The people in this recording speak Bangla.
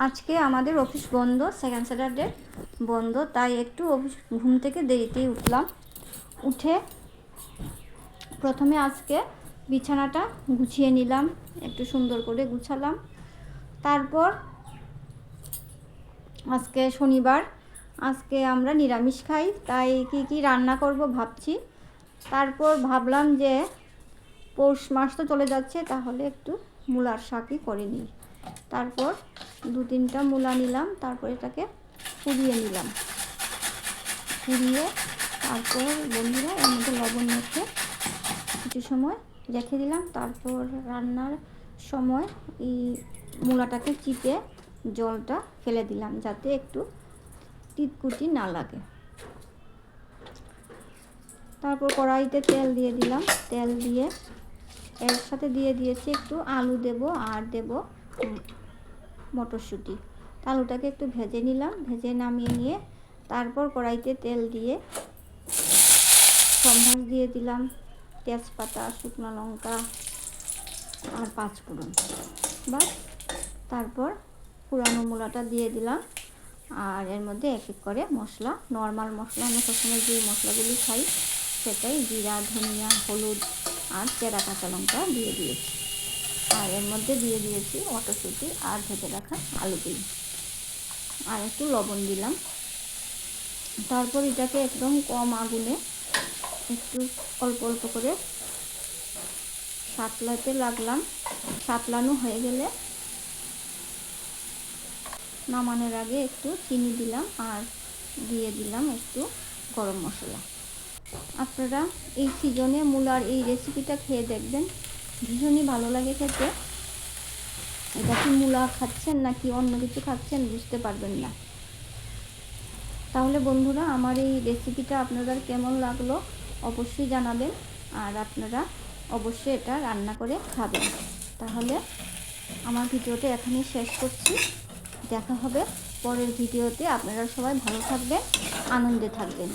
আজকে আমাদের অফিস বন্ধ, সেকেন্ড স্যাটারডে বন্ধ, তাই একটু অফিস ঘুম থেকে দেরিতেই উঠলাম। উঠে প্রথমে আজকে বিছানাটা গুছিয়ে নিলাম, একটু সুন্দর করে গুছালাম। তারপর আজকে শনিবার, আজকে আমরা নিরামিষ খাই, তাই কি রান্না করব ভাবছি। তারপর ভাবলাম যে পৌষ মাস তো চলে যাচ্ছে, তাহলে একটু মূলার শাকই করে নিই। তারপর 2-3টা মূলা নিলাম, তারপর এটাকে পুড়িয়ে নিলাম। পুড়িয়ে তারপর বন্ধুরা এর মধ্যে লবণ মেখে কিছু সময় রেখে দিলাম। তারপর রান্নার সময় এই মূলাটাকে চিপে জলটা ফেলে দিলাম, যাতে একটু তিতকুটি না লাগে। তারপর কড়াইতে তেল দিয়ে দিলাম, তেল দিয়ে এর সাথে দিয়ে দিয়েছি একটু আলু দেব আর দেব মটরশুঁটি। আলুটাকে একটু ভেজে নিলাম, ভেজে নামিয়ে নিয়ে তারপর কড়াইতে তেল দিয়ে সম্বাস দিয়ে দিলাম, তেজপাতা, শুকনো লঙ্কা আর 5 ফোড়ন। বাস, তারপর পুরানো মূলাটা দিয়ে দিলাম। আর এর মধ্যে এক এক করে মশলা, নর্মাল মশলা, আমি সবসময় যে মশলাগুলি খাই সেটাই, জিরা, ধনিয়া, হলুদ আর চেরা কাঁচা লঙ্কা দিয়ে দিয়েছি। আর এর মধ্যে দিয়ে দিয়েছি মটরশুঁটি আর ভেজে রাখা আলুগুলি, আর একটু লবণ দিলাম। তারপর এটাকে একদম কম আগুনে একটু অল্প অল্প করে সাঁতলাতে লাগলাম। সাঁতলানো হয়ে গেলে নামানোর আগে একটু চিনি দিলাম আর দিয়ে দিলাম একটু গরম মশলা। আপনারা এই সিজনে মূলার এই রেসিপিটা খেয়ে দেখবেন, ভীষণই ভালো লাগে খেতে। এটা কি মূলা খাচ্ছেন নাকি অন্য কিছু খাচ্ছেন বুঝতে পারবেন না। তাহলে বন্ধুরা, আমার এই রেসিপিটা আপনাদের কেমন লাগলো অবশ্যই জানাবেন, আর আপনারা অবশ্যই এটা রান্না করে খাবেন। তাহলে আমার ভিডিওটা এখানেই শেষ করছি। দেখা হবে পরের ভিডিওতে। আপনারা সবাই ভালো থাকবেন, আনন্দে থাকবেন।